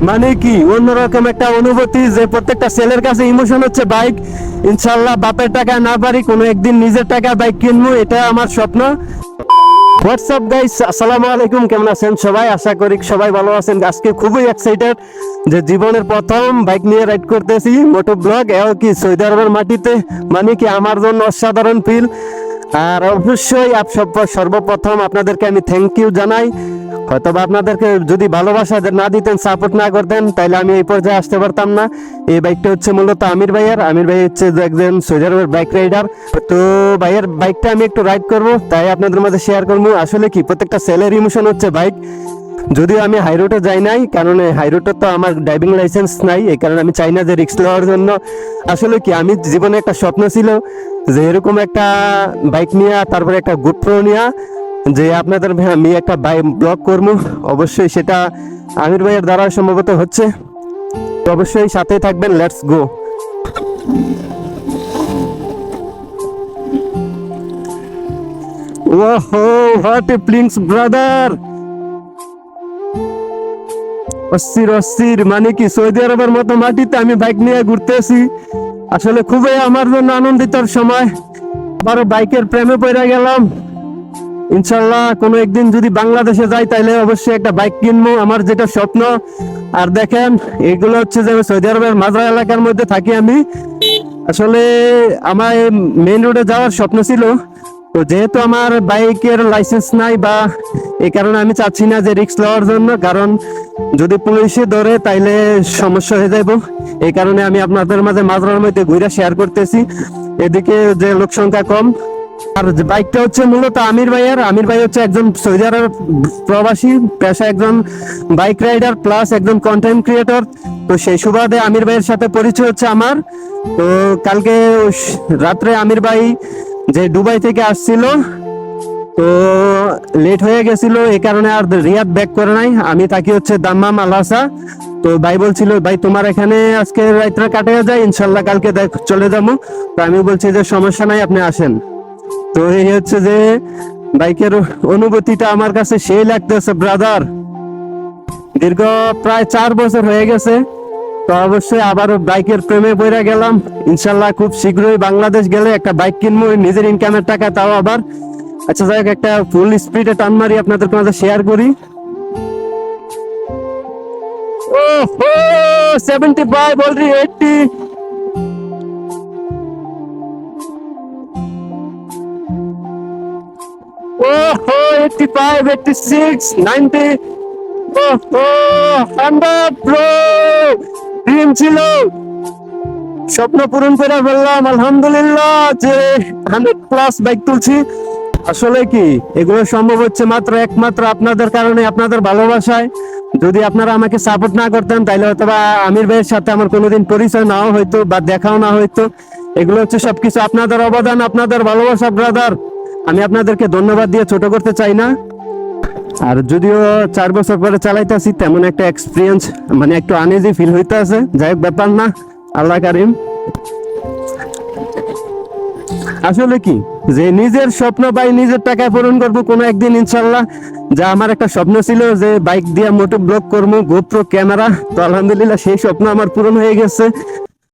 মানে কি অন্যরকম একটা অনুভূতি, যে প্রত্যেকটা ছেলের কাছে ইমোশন হচ্ছে বাইক। ইনশাল্লাহ বাপের টাকা না পারি কোনো একদিন নিজের টাকা বাইক কিনবো, এটা আমার স্বপ্ন। হোয়াটসঅ্যাপ গাইস, আসসালামু আলাইকুম, কেমন আছেন সবাই? আশা করি সবাই ভালো আছেন। আজকে খুবই এক্সাইটেড যে জীবনের প্রথম বাইক নিয়ে রাইড করতেছি, মোটো ব্লগ, এও কি সৌদি আরবের মাটিতে। মানে কি আমার জন্য অসাধারণ ফিল। আর অবশ্যই সর্বপ্রথম আপনাদেরকে আমি থ্যাংক ইউ জানাই। হয়তোবা আপনাদেরকে যদি ভালোবাসা না দিতেন, সাপোর্ট না করতেন, তাহলে আমি এই পর্যায়ে আসতে পারতাম না। এই বাইকটা হচ্ছে মূলত আমির ভাইয়ের। আমির ভাই হচ্ছে একজন সৌদি আরবের বাইক রাইডার। তো ভাইয়ের বাইকটা আমি একটু রাইড করব, তাই আপনাদের মাঝে শেয়ার করবো। আসলে কি প্রত্যেকটা সেলের ইমোশন হচ্ছে বাইক। যদিও আমি হাইরোডে যাই নাই, কারণ হাইরোডে তো আমার ড্রাইভিং লাইসেন্স নাই, এই কারণে আমি চাই না যে রিস্ক নেওয়ার জন্য। আসলে কি আমি জীবনে একটা স্বপ্ন ছিল যে এরকম একটা বাইক নিয়ে, তারপরে একটা গোপ্রো নিয়ে, যে আপনাদের আমি একটা বাইক ব্লগ করবো। অবশ্যই সেটা আমির ভাইয়ের দ্বারা সম্ভবত হচ্ছে। তো অবশ্যই সাথে থাকবেন, লেটস গো। ওহো, হোয়াট এ প্লিংস ব্রাদার, অস্থির অস্থির। মানে কি সৌদি আরবের মতো মাটিতে আমি বাইক নিয়ে ঘুরতেছি, আসলে খুবই আমার জন্য আনন্দিতর সময়। আবারও বাইকের প্রেমে পড়ে গেলাম। ইনশাল্লাহ কোনো একদিন যদি বাংলাদেশে যাই, তাইলে অবশ্যই একটা বাইক কিনবো, আমার যেটা স্বপ্ন। আর দেখেন, এগুলো হচ্ছে যে সৌদি আরবের মাজরা এলাকার মধ্যে থাকি আমি। আসলে আমার মেইন রোডে যাওয়ার স্বপ্ন ছিল, তো যেহেতু আমার বাইকের লাইসেন্স নাই, বা এই কারণে আমি চাচ্ছি না যে রিস্ক নেওয়ার জন্য, কারণ যদি পুলিশে ধরে তাইলে সমস্যা হয়ে যাইব। এই কারণে আমি আপনাদের মাঝে মাজরার মধ্যে ঘুরে শেয়ার করতেছি, এদিকে যে লোক সংখ্যা কম। আর বাইকটা হচ্ছে মূলত আমির ভাইয়ের। আমির ভাই হচ্ছে একজন সৌদি আরব প্রবাসী, পেশা একজন বাইক রাইডার প্লাস একজন কন্টেন্ট ক্রিয়েটর। তো সেই সুবাদে আমির ভাইয়ের সাথে পরিচয় হচ্ছে আমার। তো কালকে রাত্রে আমির ভাই যে দুবাই থেকে আসছিল, তো লেট হয়ে গেছিল, এই কারণে আর রিয়াদ ব্যাক করে নাই। আমি থাকি হচ্ছে দাম্মাম আলহাসা। তো ভাই বলছিল, ভাই তোমার এখানে আজকে রাত্রে কাটিয়ে যায়, ইনশাল্লাহ কালকে চলে যাবো। তো আমি বলছি যে সমস্যা নাই, আপনি আসেন। তো এই হচ্ছে যে বাইকের অনুভূতিটা আমার কাছে সেই লাগতেছে ব্রাদার। দীর্ঘ প্রায় 4 বছর হয়ে গেছে। তো অবশ্যই আবার বাইকের প্রেমে পড়ে গেলাম। ইনশাল্লাহ খুব শীঘ্রই বাংলাদেশ গেলে একটা বাইক কিনবো নিজের ইনকামের টাকা, তাও আবার। আচ্ছা যাই হোক, একটা ফুল স্পিডে টান মারি, আপনাদের মাঝে শেয়ার করি। ওহো, 75 অলরেডি 80। ওহো, 85, 86, 90। ওহো, 100 ব্রো, ড্রিম ছিল, স্বপ্ন পূরণ করে ফেললাম আলহামদুলিল্লাহ, যে 100+ বাইক তুলছি। আসলে কি এগুলো সম্ভব হচ্ছে একমাত্র আপনাদের কারণে, আপনাদের ভালোবাসায়। যদি আপনারা আমাকে সাপোর্ট না করতেন, তাহলে হয়তো বা আমির ভাইয়ের সাথে আমার কোনোদিন পরিচয় নাও হইতো, বা দেখাও না হইতো। এগুলো হচ্ছে সবকিছু আপনাদের অবদান, আপনাদের ভালোবাসা ব্রাদার। আমি আপনাদেরকে ধন্যবাদ দিয়ে ছোট করতে চাই না। আর যদিও 4 বছর পরে চালাইতেছি, তেমন একটা এক্সপিরিয়েন্স, মানে একটু আনইজি ফিল হইতে আছে। যাই হোক, ব্যাপার না, আল্লাহ কারিম। আসলে কি যে নিজের স্বপ্ন ভাই নিজের টাকায় পূরণ করবো কোনো একদিন ইনশাল্লাহ। যা আমার একটা স্বপ্ন ছিল যে বাইক দিয়ে মোটো ব্লগ করবো, গোপ্রো ক্যামেরা, তো আলহামদুলিল্লাহ সেই স্বপ্ন আমার পূরণ হয়ে গেছে।